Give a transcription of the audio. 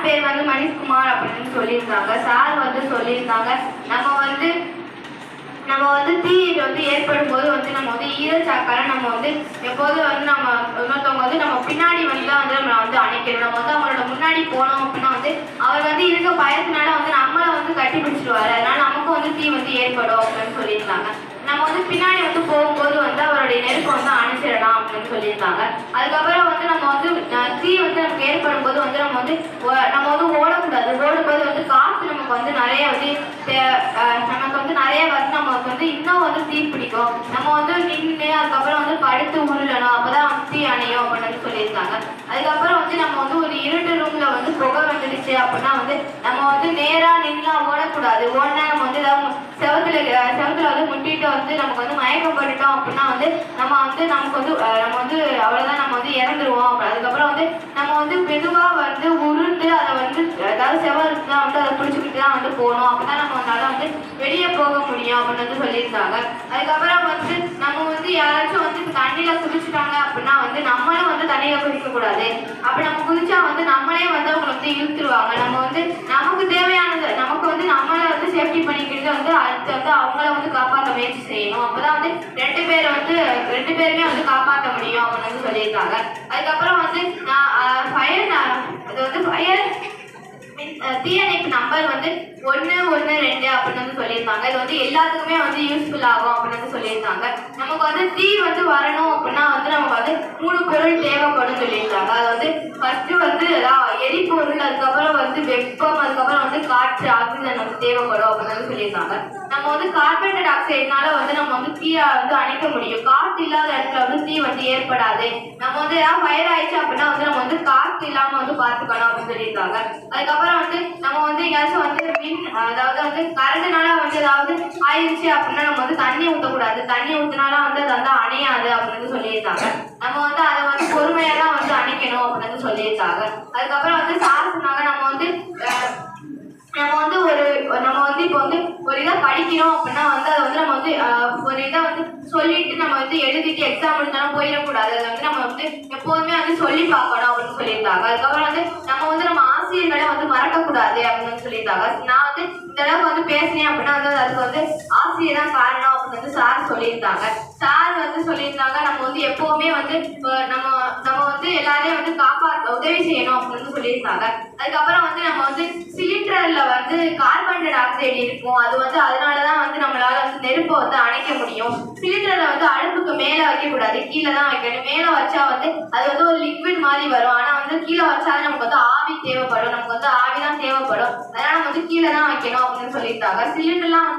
Sir பேர் வந்து மணிஷ்குமார் அப்படின்னு சொல்லியிருந்தாங்க. சார் வந்து சொல்லியிருந்தாங்க நம்ம வந்து தீ வந்து ஏற்படும் போது வந்து நம்ம வந்து ஈரச்சாக்கால நம்ம வந்து எப்போதும் வந்து நம்ம இன்னொருத்தவங்க வந்து நம்ம பின்னாடி வந்து தான் வந்து நம்மளை வந்து அணைக்கணும். நம்ம வந்து அவங்களோட முன்னாடி போனோம் அப்படின்னா வந்து அவர் வந்து இருக்க பயத்தினால வந்து நம்மளை வந்து கட்டி பிடிச்சிடுவாரு. அதனால நமக்கும் வந்து தீ வந்து ஏற்படும் அப்படின்னு சொல்லியிருந்தாங்க. நம்ம வந்து பின்னாடி வந்து போகும்போது வந்து அவருடைய நெருப்பை வந்து அணைச்சிடலாம் அப்படின்னு சொல்லியிருந்தாங்க. அதுக்கப்புறம் வந்து நம்ம வந்து தீ வந்து நமக்கு ஏற்படும் போது வந்து நம்ம வந்து ஓடக்கூடாது. ஓடும்போது வந்து காற்று நமக்கு வந்து நிறைய வந்து நமக்கு வந்து நிறைய வந்து நமக்கு வந்து இன்னும் வந்து தீ பிடிக்கும். நம்ம வந்து நின்று அதுக்கப்புறம் வந்து படுத்து உருளணும். அப்பதான் வந்து தீ அணையும் அப்படின்னு சொல்லியிருக்காங்க. அதுக்கப்புறம் வந்து நம்ம வந்து ஒரு இருட்டு ரூம்ல வந்து புகை வந்துடுச்சு அப்படின்னா வந்து நம்ம வந்து நேரா நின்று ஓடக்கூடாது. ஓடினா நம்ம வந்து ஏதாவது செவத்துல வந்து முட்டிட்டு வந்து நமக்கு வந்து மயக்கம் போட்டுட்டோம் அப்படின்னா வந்து நம்ம வந்து அவ்வளவுதான், நம்ம வந்து இறந்துருவோம். அதுக்கப்புறம் வந்து நம்ம வந்து மெதுவா வந்து உருண்டு அதை வந்து ஏதாவது செவருக்கு தான் வந்து அதை பிடிச்சிக்கிட்டு தான் வந்து போகணும். அப்பதான் நம்மளால வந்து வெளியே போக முடியும் அப்படின்னு வந்து சொல்லியிருந்தாங்க. அதுக்கப்புறம் வந்து நம்ம வந்து யாராச்சும் வந்து தண்ணியில குதிச்சுட்டாங்க அப்படின்னா வந்து நம்மளும் வந்து தண்ணியில குதிக்க கூடாது. அப்படி நம்ம குதிச்சா வந்து நம்மளே வந்து அவங்க வந்து இழுத்துருவாங்க. நம்ம வந்து நமக்கு தேவையானது நமக்கு வந்து நம்மளை வந்து சேஃப்டி பண்ணிக்கிறது வந்து அடுத்து வந்து அவங்கள வந்து காப்பாற்ற முயற்சி செய்யணும். அப்பதான் வந்து ரெண்டு பேருமே வந்து காப்பாற்ற முடியும் அப்படின்னு வந்து சொல்லியிருக்காங்க. அதுக்கப்புறம் வந்து ஃபயர் தீயணைப்பு நம்பர் வந்து 112 அப்படின்னு வந்து சொல்லியிருக்காங்க. இது வந்து எல்லாத்துக்குமே வந்து யூஸ்ஃபுல் ஆகும் அப்படின்னு வந்து சொல்லியிருக்காங்க. நமக்கு வந்து தீ வந்து வரணும் அப்படின்னா வந்து நமக்கு வந்து 3 பொருள் தேவைப்படும் சொல்லியிருக்காங்க. அது வந்து ஃபர்ஸ்ட் வந்து எரிபொருள், அதுக்கப்புறம் வந்து வெப்பம், அதுக்கப்புறம் வந்து காற்று, ஆக்சிஜன் வந்து தேவைப்படும் அப்படின்னு வந்து சொல்லியிருக்காங்க. நம்ம வந்து கார்பன் டை ஆக்சைடுனால வந்து நம்ம வந்து தீயை வந்து அணைக்க முடியும். காற்று இல்லாத இடத்துல வந்து தீ வந்து ஏற்படாது. நம்ம வந்து ஏதாவது ஃபயர் ஆயிடுச்சு அப்படின்னா வந்து நம்ம வந்து காற்று இல்லாம வந்து பார்த்துக்கணும் அப்படின்னு சொல்லியிருக்காங்க. அதுக்கப்புறம் வந்து நம்ம வந்து எங்கேயாச்சும் வந்து அதாவது வந்து கரண்ட்னால வந்து ஏதாவது ஆயிடுச்சு அப்படின்னா நம்ம வந்து தண்ணி ஊற்றக்கூடாது. தண்ணி ஊற்றினாலும் வந்து அது வந்து அணையாது அப்படின்னு சொல்லியிருக்காங்க. நம்ம வந்து அதை வந்து பொறுமையா தான் வந்து அணைக்கணும் அப்படின்னு சொல்லியிருக்காங்க. அதுக்கப்புறம் வந்து சார் சொன்னாங்க நம்ம வந்து இப்போ வந்து ஒரு இதை படிக்கிறோம் அப்படின்னா வந்து அதை வந்து நம்ம வந்து ஒரு இதை வந்து சொல்லிட்டு நம்ம வந்து எழுதிட்டு எக்ஸாம் எழுதாலும் போயிடக்கூடாது. அதை வந்து நம்ம வந்து எப்போதுமே வந்து சொல்லி பார்க்கணும் அப்படின்னு சொல்லியிருக்காங்க. அதுக்கப்புறம் வந்து நம்ம ஆசிரியர்களை வந்து மறக்கக்கூடாது அப்படின்னு சொல்லியிருக்காங்க. நான் வந்து இந்த அளவுக்கு வந்து பேசினேன் அப்படின்னா வந்து அதுக்கு வந்து ஆசிரியர் தான் காரணம் அப்படின்னு வந்து சார் சொல்லியிருக்காங்க. சார் வந்து சொல்லியிருந்தாங்க நம்ம வந்து எப்பவுமே வந்து நம்ம வந்து எல்லாரையும் வந்து உதவி செய்யணும் அப்படின்னு சொல்லியிருக்காங்க. அதுக்கப்புறம் வந்து நம்ம வந்து சிலிண்டர்ல வந்து கார்பன் டை ஆக்சைடு இருக்கும். அது வந்து அதனாலதான் வந்து நம்மளால வந்து நெருப்பை வந்து அணைக்க முடியும். சிலிண்டர்ல வந்து அடுப்புக்கு மேல வைக்கக்கூடாது, கீழே தான் வைக்கணும். மேல வச்சா வந்து அது வந்து ஒரு லிக்விட் மாதிரி வரும். ஆனா வந்து கீழே வச்சாலும் நமக்கு வந்து ஆவி தேவைப்படும். நமக்கு வந்து ஆவி தான் தேவைப்படும். அதனால நம்ம வந்து கீழே தான் வைக்கணும் அப்படின்னு சொல்லியிருக்காங்க. சிலிண்டர்லாம் வந்து